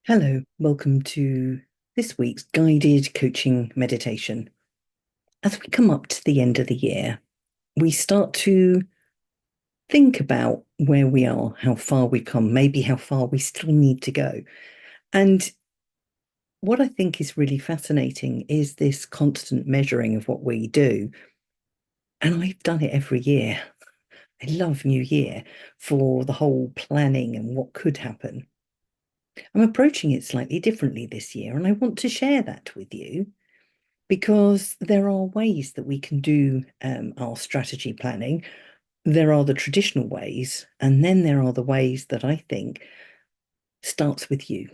Hello, welcome to this week's guided coaching meditation. As we come up to the end of the year, we start to think about where we are, how far we've come, maybe how far we still need to go. And what I think is really fascinating is this constant measuring of what we do. And I've done it every year. I love New Year for the whole planning and what could happen. I'm approaching it slightly differently this year, and I want to share that with you because there are ways that we can do our strategy planning. There are the traditional ways, and then there are the ways that I think starts with you.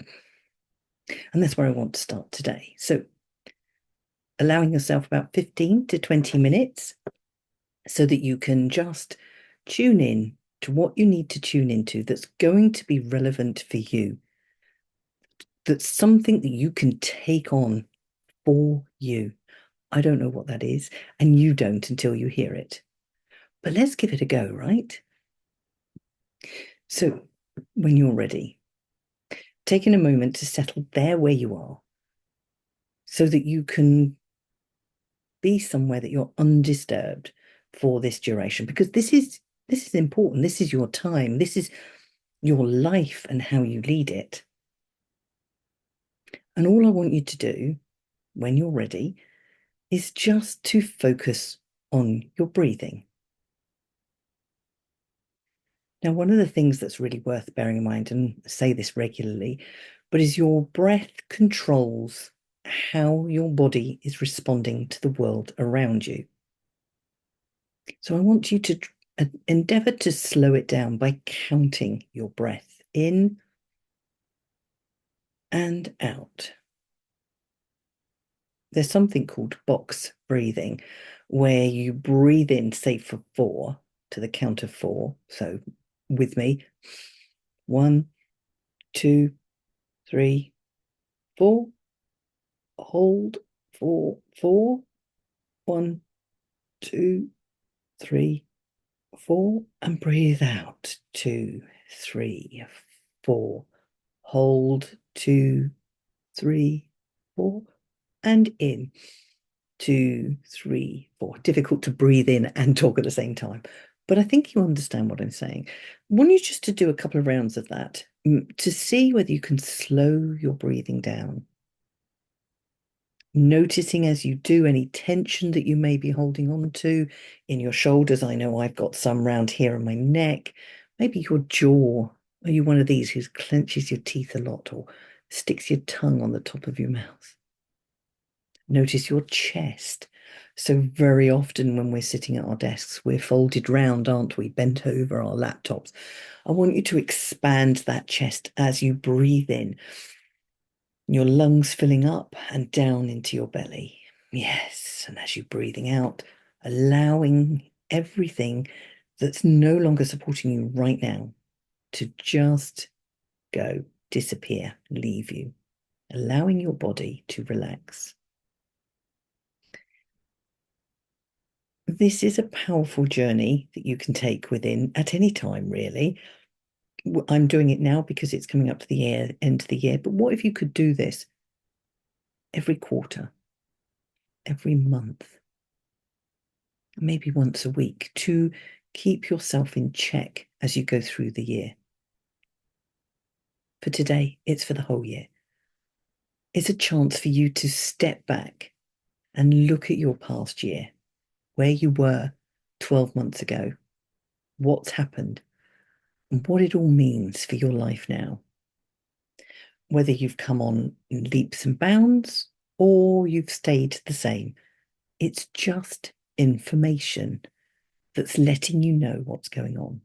And that's where I want to start today. So, allowing yourself about 15 to 20 minutes so that you can just tune in to what you need to tune into that's going to be relevant for you, that's something that you can take on for you. I don't know what that is, and you don't until you hear it. But let's give it a go, right? So, when you're ready, taking a moment to settle there where you are so that you can be somewhere that you're undisturbed for this duration, because this is important. This is your time. This is your life and how you lead it. And all I want you to do when you're ready is just to focus on your breathing. Now, one of the things that's really worth bearing in mind, and I say this regularly, but is your breath controls how your body is responding to the world around you. So I want you to endeavor to slow it down by counting your breath in and out. There's something called box breathing, where you breathe in, say, for 4 to the count of 4. So with me, 1, 2, 3, 4. Hold for 4. 1, 2, 3, 4. And breathe out. 2, 3, 4. Hold 2, 3, 4. And in 2, 3, 4. Difficult to breathe in and talk at the same time. But I think you understand what I'm saying. I want you just to do a couple of rounds of that to see whether you can slow your breathing down. Noticing as you do any tension that you may be holding on to in your shoulders. I know I've got some round here in my neck, maybe your jaw. Are you one of these who clenches your teeth a lot or sticks your tongue on the top of your mouth? Notice your chest. So very often when we're sitting at our desks, we're folded round, aren't we? Bent over our laptops. I want you to expand that chest as you breathe in, your lungs filling up and down into your belly. Yes. And as you're breathing out, allowing everything that's no longer supporting you right now to just go, disappear, leave you, allowing your body to relax. This is a powerful journey that you can take within at any time, really. I'm doing it now because it's coming up to the end of the year. But what if you could do this every quarter, every month, maybe once a week to keep yourself in check as you go through the year? For today, it's for the whole year. It's a chance for you to step back and look at your past year, where you were 12 months ago, what's happened, and what it all means for your life now. Whether you've come on in leaps and bounds or you've stayed the same, it's just information that's letting you know what's going on.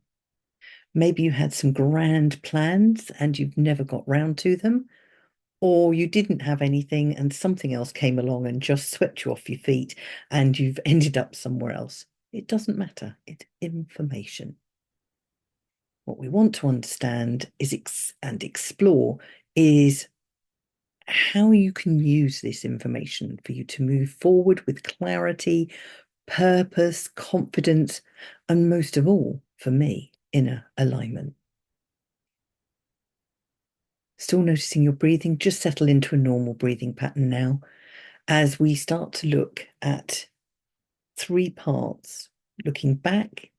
Maybe you had some grand plans and you've never got round to them, or you didn't have anything and something else came along and just swept you off your feet and you've ended up somewhere else. It doesn't matter. It's information. What we want to understand and explore is how you can use this information for you to move forward with clarity, purpose, confidence, and most of all, for me, inner alignment. Still noticing your breathing, just settle into a normal breathing pattern now as we start to look at three parts, looking back,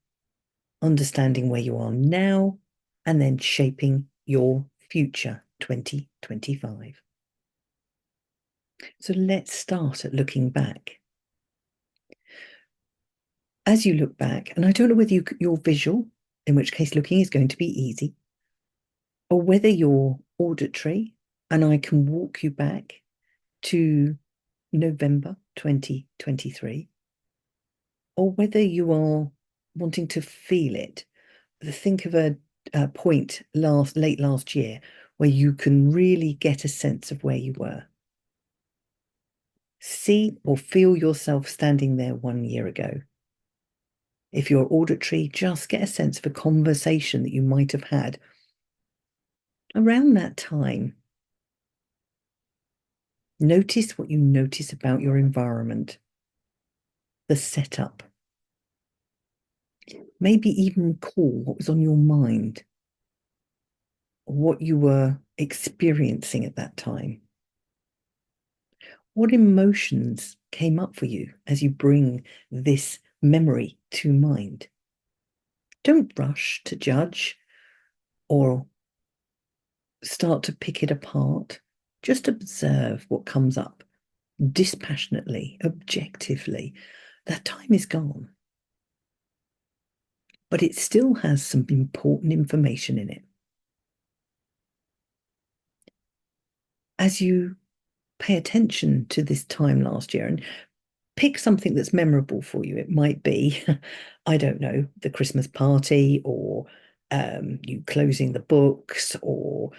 understanding where you are now, and then shaping your future 2025. So let's start at looking back. As you look back, and I don't know whether you're visual, in which case looking is going to be easy, or whether you're auditory, and I can walk you back to November 2023, or whether you are wanting to feel it. Think of a point late last year where you can really get a sense of where you were. See or feel yourself standing there 1 year ago. If you're auditory, just get a sense of a conversation that you might have had around that time. Notice what you notice about your environment, the setup. Maybe even recall what was on your mind, what you were experiencing at that time. What emotions came up for you as you bring this memory to mind? Don't rush to judge or start to pick it apart. Just observe what comes up dispassionately, objectively. That time is gone, but it still has some important information in it. As you pay attention to this time last year and pick something that's memorable for you, it might be, I don't know, the Christmas party, or you closing the books, or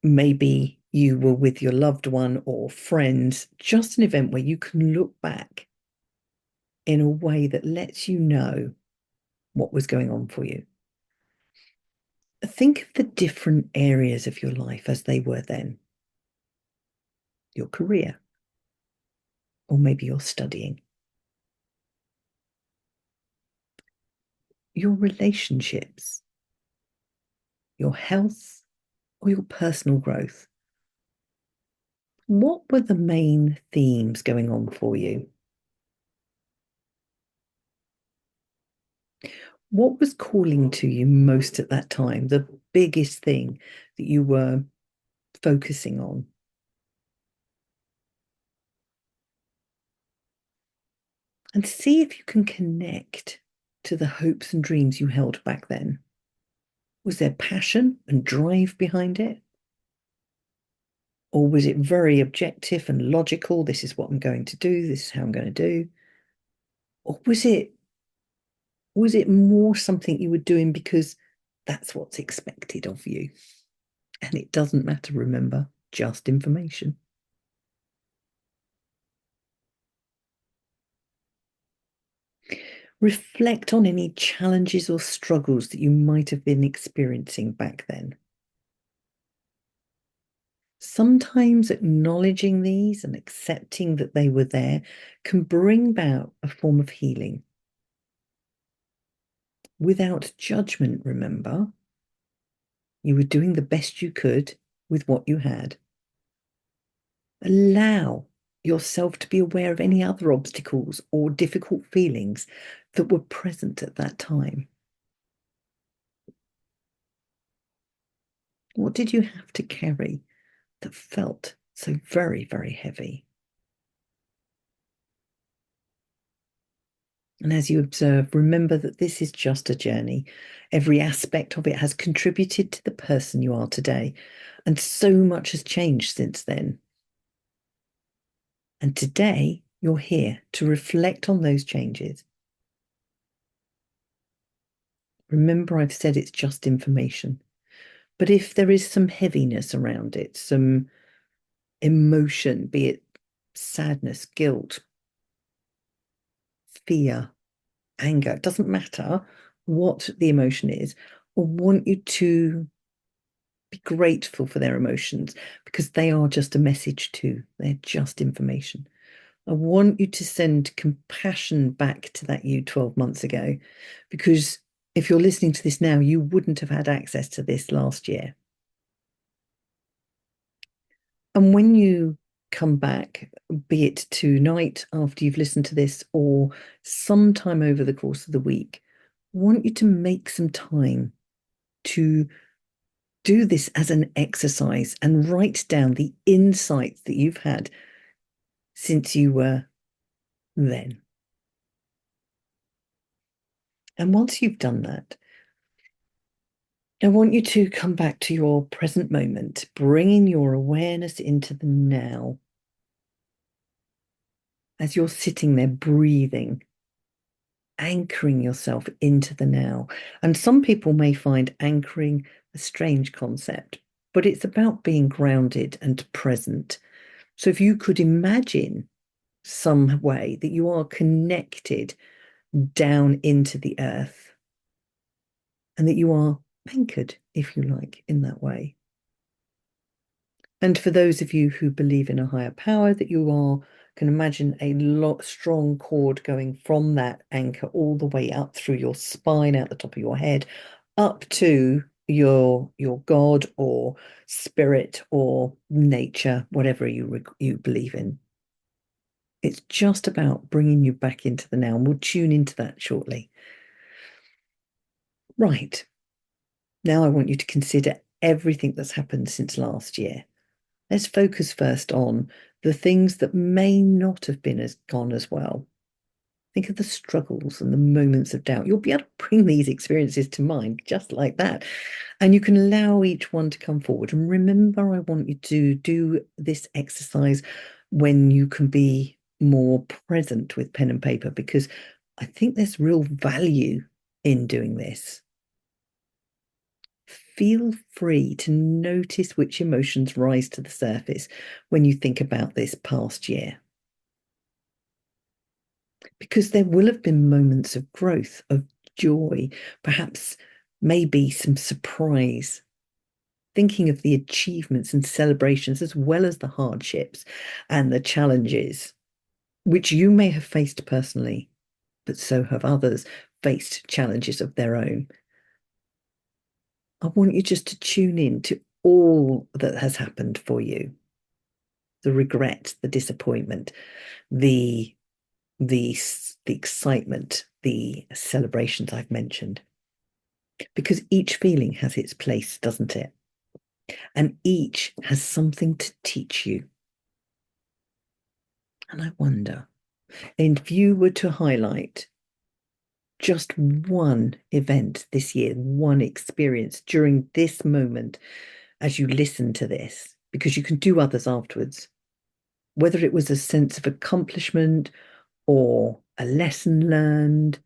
maybe you were with your loved one or friends, just an event where you can look back in a way that lets you know what was going on for you. Think of the different areas of your life as they were then. Your career, or maybe you're studying. Your relationships, your health, or your personal growth. What were the main themes going on for you? What was calling to you most at that time? The biggest thing that you were focusing on? And see if you can connect to the hopes and dreams you held back then. Was there passion and drive behind it? Or was it very objective and logical? This is what I'm going to do. This is how I'm going to do. Or was it more something you were doing because that's what's expected of you? And it doesn't matter, remember, just information. Reflect on any challenges or struggles that you might have been experiencing back then. Sometimes acknowledging these and accepting that they were there can bring about a form of healing. Without judgment, remember, you were doing the best you could with what you had. Allow yourself to be aware of any other obstacles or difficult feelings that were present at that time. What did you have to carry that felt so very, very heavy? And as you observe, remember that this is just a journey. Every aspect of it has contributed to the person you are today. And so much has changed since then. And today, you're here to reflect on those changes. Remember, I've said it's just information. But if there is some heaviness around it, some emotion, be it sadness, guilt, fear, anger, it doesn't matter what the emotion is, I want you to be grateful for their emotions, because they are just a message too. They're just information. I want you to send compassion back to that you 12 months ago, because if you're listening to this now, you wouldn't have had access to this last year. And when you come back, be it tonight after you've listened to this or sometime over the course of the week, I want you to make some time to do this as an exercise and write down the insights that you've had since you were then. And once you've done that, I want you to come back to your present moment, bringing your awareness into the now as you're sitting there breathing, anchoring yourself into the now. And some people may find anchoring a strange concept, but it's about being grounded and present. So if you could imagine some way that you are connected down into the earth and that you are anchored, if you like, in that way. And for those of you who believe in a higher power, that you are can imagine a strong cord going from that anchor all the way up through your spine, out the top of your head, up to your God or spirit or nature, whatever you believe in. It's just about bringing you back into the now, and we'll tune into that shortly. Right. Now I want you to consider everything that's happened since last year. Let's focus first on the things that may not have been as gone as well. Think of the struggles and the moments of doubt. You'll be able to bring these experiences to mind just like that. And you can allow each one to come forward. And remember, I want you to do this exercise when you can be more present with pen and paper, because I think there's real value in doing this. Feel free to notice which emotions rise to the surface when you think about this past year. Because there will have been moments of growth, of joy, perhaps maybe some surprise, thinking of the achievements and celebrations as well as the hardships and the challenges, which you may have faced personally, but so have others faced challenges of their own. I want you just to tune in to all that has happened for you. The regret, the disappointment, the the excitement, the celebrations I've mentioned. Because each feeling has its place, doesn't it? And each has something to teach you. And I wonder, if you were to highlight just one event this year, one experience during this moment as you listen to this, because you can do others afterwards, whether it was a sense of accomplishment or a lesson learned,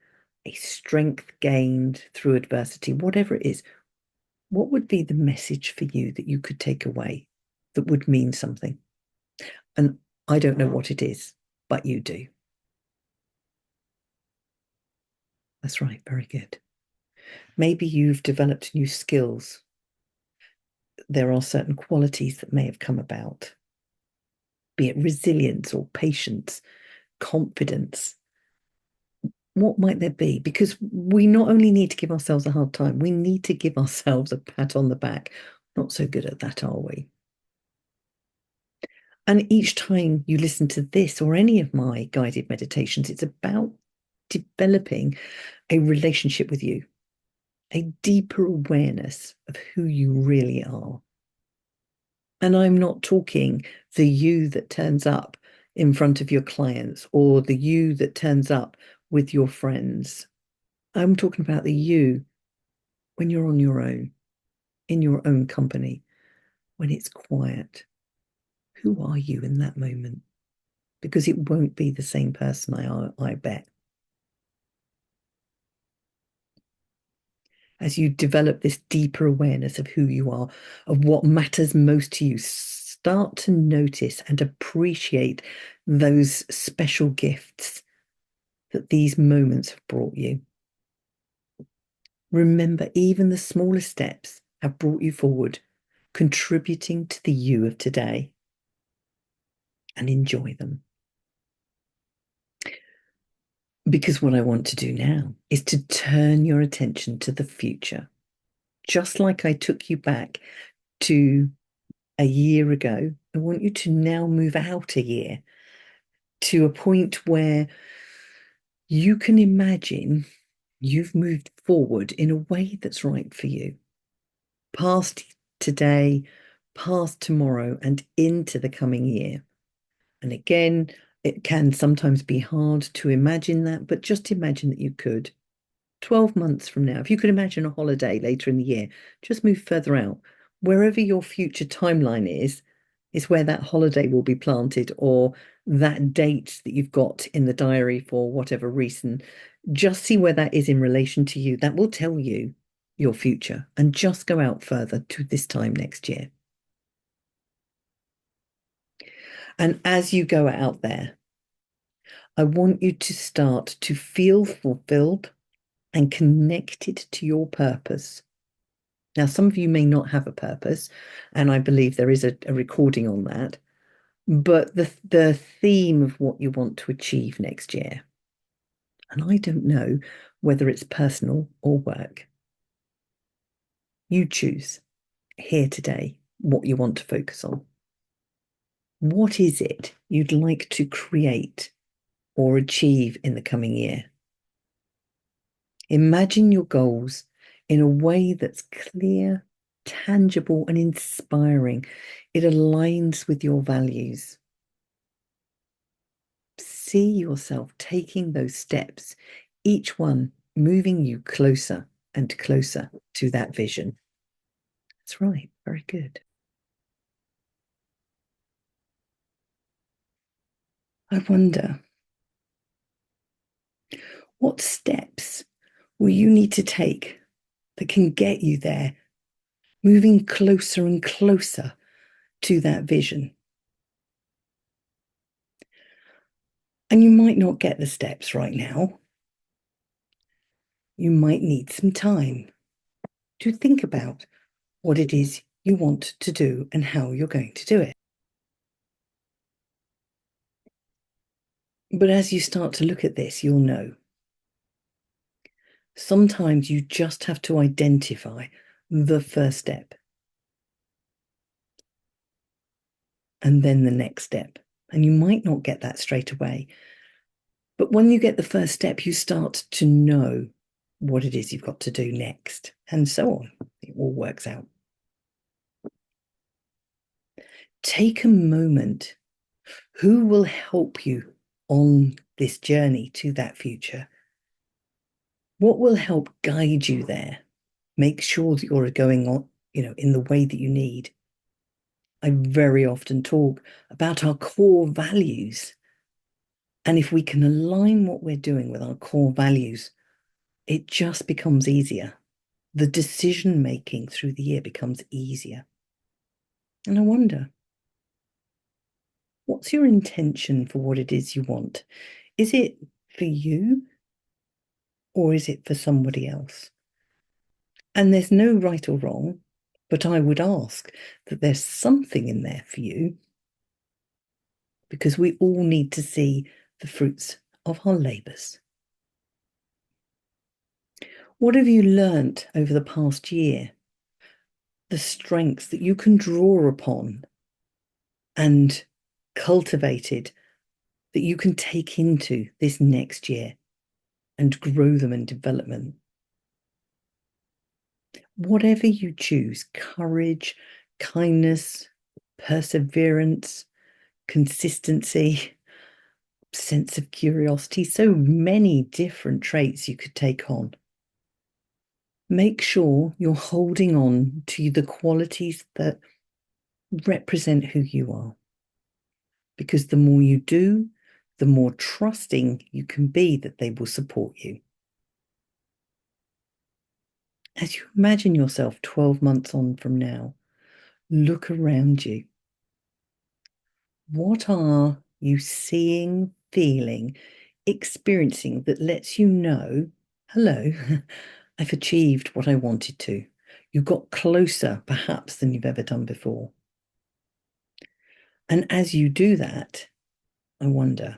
a strength gained through adversity, whatever it is, what would be the message for you that you could take away that would mean something? And I don't know what it is, but you do. That's right. Very good. Maybe you've developed new skills. There are certain qualities that may have come about, be it resilience or patience, confidence. What might there be? Because we not only need to give ourselves a hard time, we need to give ourselves a pat on the back. Not so good at that, are we? And each time you listen to this or any of my guided meditations, it's about developing a relationship with you, a deeper awareness of who you really are. And I'm not talking the you that turns up in front of your clients or the you that turns up with your friends. I'm talking about the you when you're on your own, in your own company, when it's quiet. Who are you in that moment? Because it won't be the same person, I bet. As you develop this deeper awareness of who you are, of what matters most to you, start to notice and appreciate those special gifts that these moments have brought you. Remember, even the smallest steps have brought you forward, contributing to the you of today, and enjoy them. Because what I want to do now is to turn your attention to the future, just like I took you back to a year ago. I want you to now move out a year to a point where you can imagine you've moved forward in a way that's right for you. Past today, past tomorrow, and into the coming year. And again, it can sometimes be hard to imagine that, but just imagine that you could. 12 months from now, if you could imagine a holiday later in the year, just move further out. Wherever your future timeline is where that holiday will be planted or that date that you've got in the diary for whatever reason. Just see where that is in relation to you. That will tell you your future, and just go out further to this time next year. And as you go out there, I want you to start to feel fulfilled and connected to your purpose. Now, some of you may not have a purpose, and I believe there is a recording on that, but the theme of what you want to achieve next year. And I don't know whether it's personal or work. You choose here today what you want to focus on. What is it you'd like to create or achieve in the coming year? Imagine your goals in a way that's clear, tangible, and inspiring. It aligns with your values. See yourself taking those steps, each one moving you closer and closer to that vision. That's right. Very good. I wonder, what steps will you need to take that can get you there, moving closer and closer to that vision? And you might not get the steps right now. You might need some time to think about what it is you want to do and how you're going to do it. But as you start to look at this, you'll know. Sometimes you just have to identify the first step and then the next step. And you might not get that straight away. But when you get the first step, you start to know what it is you've got to do next, and so on. It all works out. Take a moment. Who will help you on this journey to that future? What will help guide you there? Make sure that you're going on, in the way that you need. I very often talk about our core values. And if we can align what we're doing with our core values, it just becomes easier. The decision making through the year becomes easier. And I wonder, what's your intention for what it is you want? Is it for you or is it for somebody else? And there's no right or wrong, but I would ask that there's something in there for you, because we all need to see the fruits of our labours. What have you learnt over the past year? The strengths that you can draw upon and cultivated that you can take into this next year and grow them and develop them. Whatever you choose, courage, kindness, perseverance, consistency, sense of curiosity, so many different traits you could take on. Make sure you're holding on to the qualities that represent who you are. Because the more you do, the more trusting you can be that they will support you. As you imagine yourself 12 months on from now, look around you. What are you seeing, feeling, experiencing that lets you know, hello, I've achieved what I wanted to. You got closer, perhaps, than you've ever done before. And as you do that, I wonder,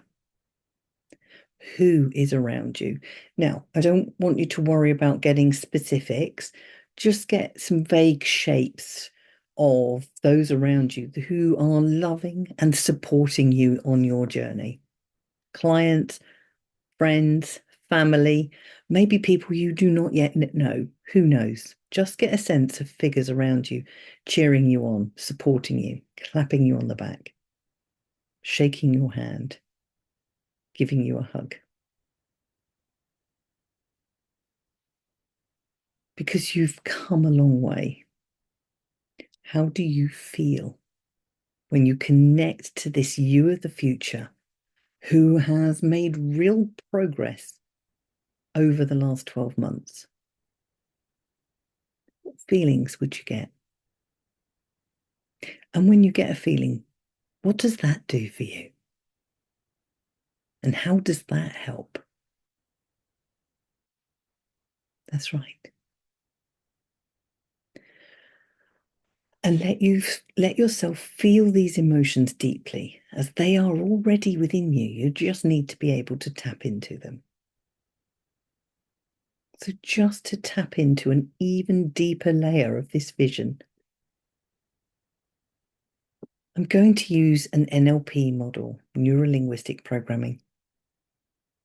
who is around you? Now, I don't want you to worry about getting specifics. Just get some vague shapes of those around you who are loving and supporting you on your journey. Clients, friends, family, maybe people you do not yet know. Who knows? Just get a sense of figures around you, cheering you on, supporting you, clapping you on the back, shaking your hand, giving you a hug. Because you've come a long way. How do you feel when you connect to this you of the future who has made real progress over the last 12 months? What feelings would you get? And when you get a feeling, what does that do for you? And how does that help? That's right. And let yourself feel these emotions deeply as they are already within you. You just need to be able to tap into them. So just to tap into an even deeper layer of this vision, I'm going to use an NLP model, neuro-linguistic programming,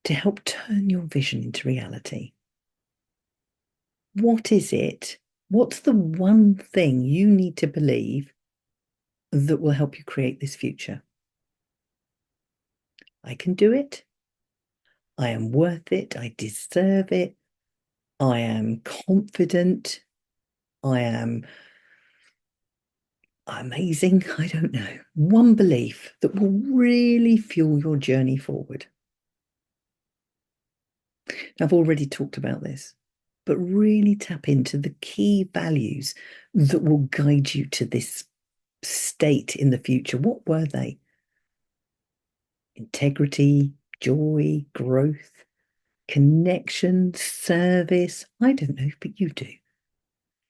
to help turn your vision into reality. What is it? What's the one thing you need to believe that will help you create this future? I can do it. I am worth it. I deserve it. I am confident. I am amazing. I don't know. One belief that will really fuel your journey forward. I've already talked about this, but really tap into the key values that will guide you to this state in the future. What were they? Integrity, joy, growth, connection, service. I don't know, but you do.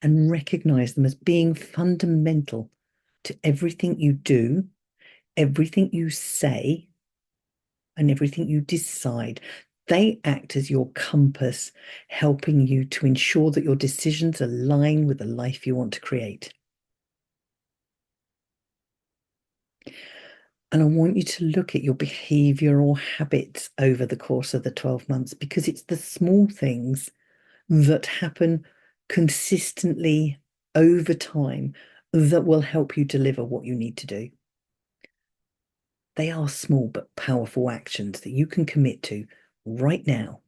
And recognize them as being fundamental to everything you do, everything you say, and everything you decide. They act as your compass, helping you to ensure that your decisions align with the life you want to create. And I want you to look at your behavior or habits over the course of the 12 months because it's the small things that happen consistently over time that will help you deliver what you need to do. They are small but powerful actions that you can commit to right now.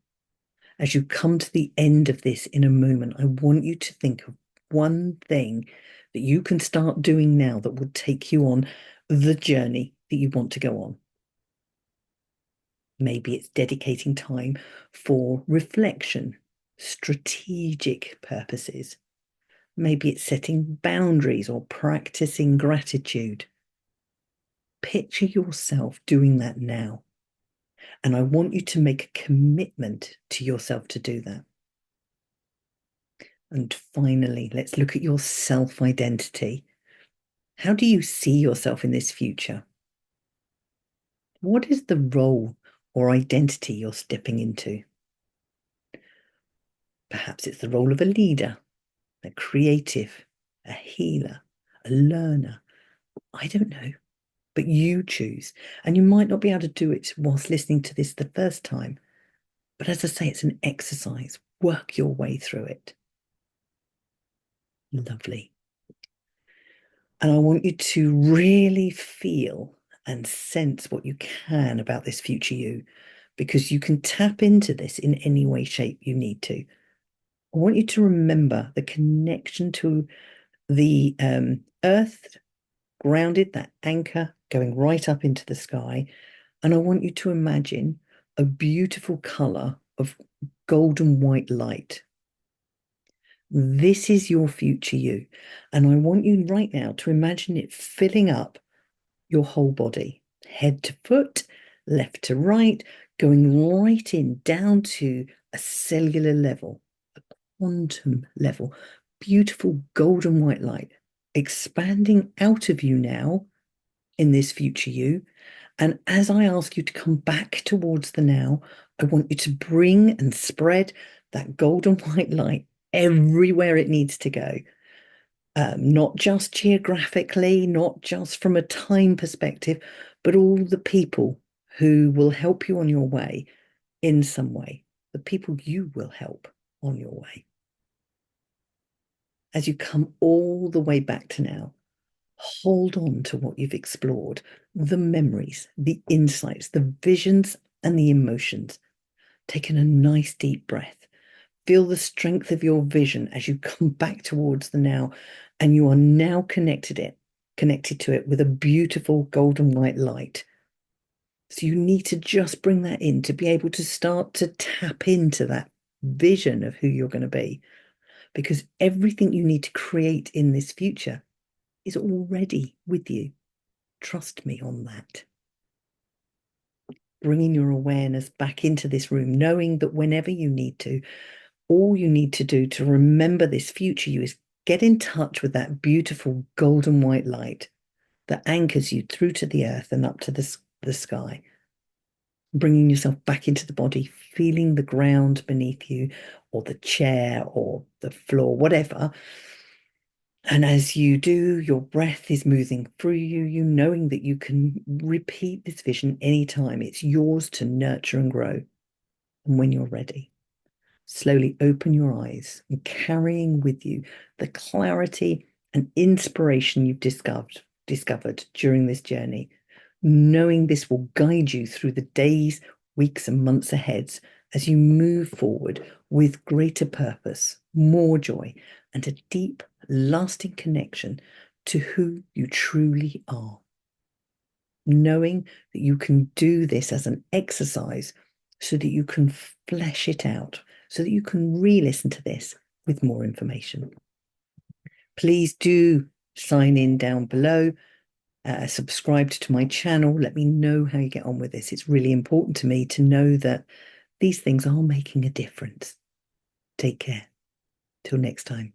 As you come to the end of this in a moment, I want you to think of one thing that you can start doing now that will take you on the journey that you want to go on. Maybe it's dedicating time for reflection, strategic purposes. Maybe it's setting boundaries or practicing gratitude. Picture yourself doing that now. And I want you to make a commitment to yourself to do that. And finally, let's look at your self-identity. How do you see yourself in this future? What is the role or identity you're stepping into? Perhaps it's the role of a leader, a creative, a healer, a learner. I don't know, but you choose. And you might not be able to do it whilst listening to this the first time. But as I say, it's an exercise. Work your way through it. Lovely. And I want you to really feel and sense what you can about this future you, because you can tap into this in any way, shape you need to. I want you to remember the connection to the earth, grounded, that anchor going right up into the sky. And I want you to imagine a beautiful color of golden white light. This is your future you. And I want you right now to imagine it filling up your whole body, head to foot, left to right, going right in down to a cellular level, a quantum level, beautiful golden white light, expanding out of you now in this future you. And as I ask you to come back towards the now, I want you to bring and spread that golden white light everywhere it needs to go. not just geographically, not just from a time perspective, but all the people who will help you on your way in some way, the people you will help on your way. As you come all the way back to now, hold on to what you've explored, the memories, the insights, the visions, and the emotions. Take in a nice deep breath. Feel the strength of your vision as you come back towards the now, and you are now connected to it with a beautiful golden white light. So you need to just bring that in to be able to start to tap into that vision of who you're going to be, because everything you need to create in this future is already with you. Trust me on that. Bringing your awareness back into this room, knowing that whenever you need to, all you need to do to remember this future you is get in touch with that beautiful golden white light that anchors you through to the earth and up to the sky, bringing yourself back into the body, feeling the ground beneath you or the chair or the floor, whatever. And as you do, your breath is moving through you, you knowing that you can repeat this vision anytime. It's yours to nurture and grow. And when you're ready, slowly open your eyes and carrying with you the clarity and inspiration you've discovered during this journey, knowing this will guide you through the days, weeks, and months ahead as you move forward with greater purpose, more joy, and a deep, lasting connection to who you truly are. Knowing that you can do this as an exercise so that you can flesh it out, so that you can re-listen to this with more information. Please do sign in down below, subscribe to my channel. Let me know how you get on with this. It's really important to me to know that these things are making a difference. Take care. Till next time.